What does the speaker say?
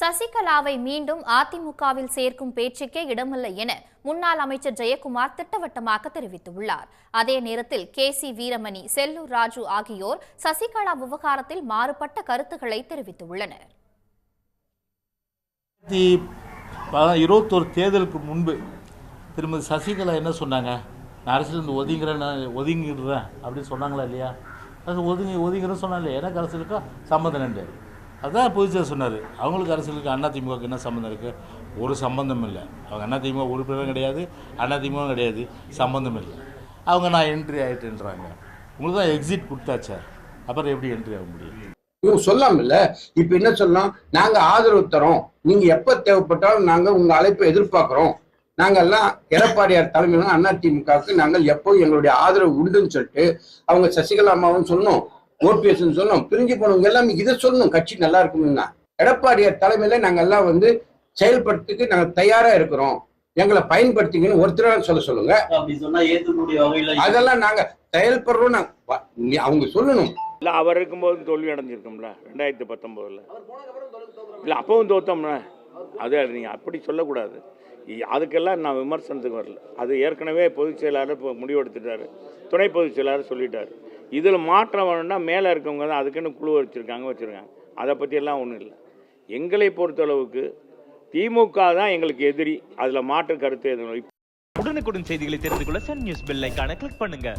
சசிகலாவை மீண்டும் அதிமுகவில் சேர்க்கும் பேச்சுக்கே இடமில்லை என முன்னாள் அமைச்சர் ஜெயக்குமார் திட்டவட்டமாக தெரிவித்துள்ளார். அதே நேரத்தில் KC வீரமணி, செல்லூர் ராஜு ஆகியோர் சசிகலா விவகாரத்தில் மாறுபட்ட கருத்துக்களை தெரிவித்துள்ளனர். 2021 தேர்தலுக்கு முன்பு திருமதி சசிகலா என்ன சொன்னாங்க? நான் அரசியலிருந்து ஒதுங்கிடுறேன் அப்படின்னு சொன்னாங்களா இல்லையா? அது ஒதுங்கிறேன்னு சொன்னாங்க இல்லையா? எனக்கு அரசியலுக்கும் சம்மந்தம் நண்டு. அதுதான் பொதுச்சார் சொன்னார். அவங்களுக்கு அரசியலுக்கு அதிமுகவுக்கு என்ன சம்மந்தம் இருக்குது? ஒரு சம்மந்தம் இல்லை. அவங்க அதிமுக உறுப்பினரும் கிடையாது, அதிமுகவும் கிடையாது, சம்மந்தம் இல்லை. அவங்க நான் என்ட்ரி ஆகிட்டுன்றாங்க. உங்களுக்கு தான் எக்ஸிட் கொடுத்தாச்சா, அப்புறம் எப்படி என்ட்ரி ஆக முடியும்? இவங்க சொல்லாமல்ல. இப்ப என்ன சொல்லலாம்? நாங்க ஆதரவு தரோம், நீங்க எப்ப தேவைப்பட்டாலும் நாங்க உங்க அழைப்பை எதிர்பார்க்கிறோம், நாங்கெல்லாம் எடப்பாடியார் தலைமையிலும் அதிமுகவுக்கு நாங்கள் எப்போது எங்களுடைய ஆதரவு உண்டுன்னு சொல்லிட்டு அவங்க சசிகலா அம்மாவும் சொல்லணும், OPS சொல்லணும், பிரிஞ்சு போனவங்க எல்லாமே இதை சொல்லணும். கட்சி நல்லா இருக்கும்னா எடப்பாடியார் தலைமையில நாங்க எல்லாம் செயல்படுறதுக்கு நாங்க தயாரா இருக்கிறோம், எங்களை பயன்படுத்திங்கன்னு ஒருத்தர் சொல்லுங்க. அதெல்லாம் நாங்க செயல்படுறோம். அவங்க சொல்லணும். இல்லை, அவர் இருக்கும்போது தோல்வி அடைஞ்சிருக்கோம்ல 2019. இல்லை, அப்பவும் தோத்தோம்னா அது நீங்கள் அப்படி சொல்லக்கூடாது. அதுக்கெல்லாம் நான் விமர்சனத்துக்கு வரல. அது ஏற்கனவே பொதுச் செயலாளர் இப்போ முடிவெடுத்துட்டார், துணை பொதுச் செயலாளர் சொல்லிட்டார். இதில் மாற்றம் வேணும்னா மேலே இருக்கவங்க தான் அதுக்குன்னு குழு வச்சுருக்காங்க. அதை பற்றியெல்லாம் ஒன்றும் இல்லை. எங்களை பொறுத்தளவுக்கு திமுக தான் எங்களுக்கு எதிரி, அதில் மாற்று கருத்து எதுவும். உடனுக்குடன் செய்திகளை தெரிந்து கொள்ள சன் நியூஸ் பெல் ஐகானை கிளிக் பண்ணுங்க.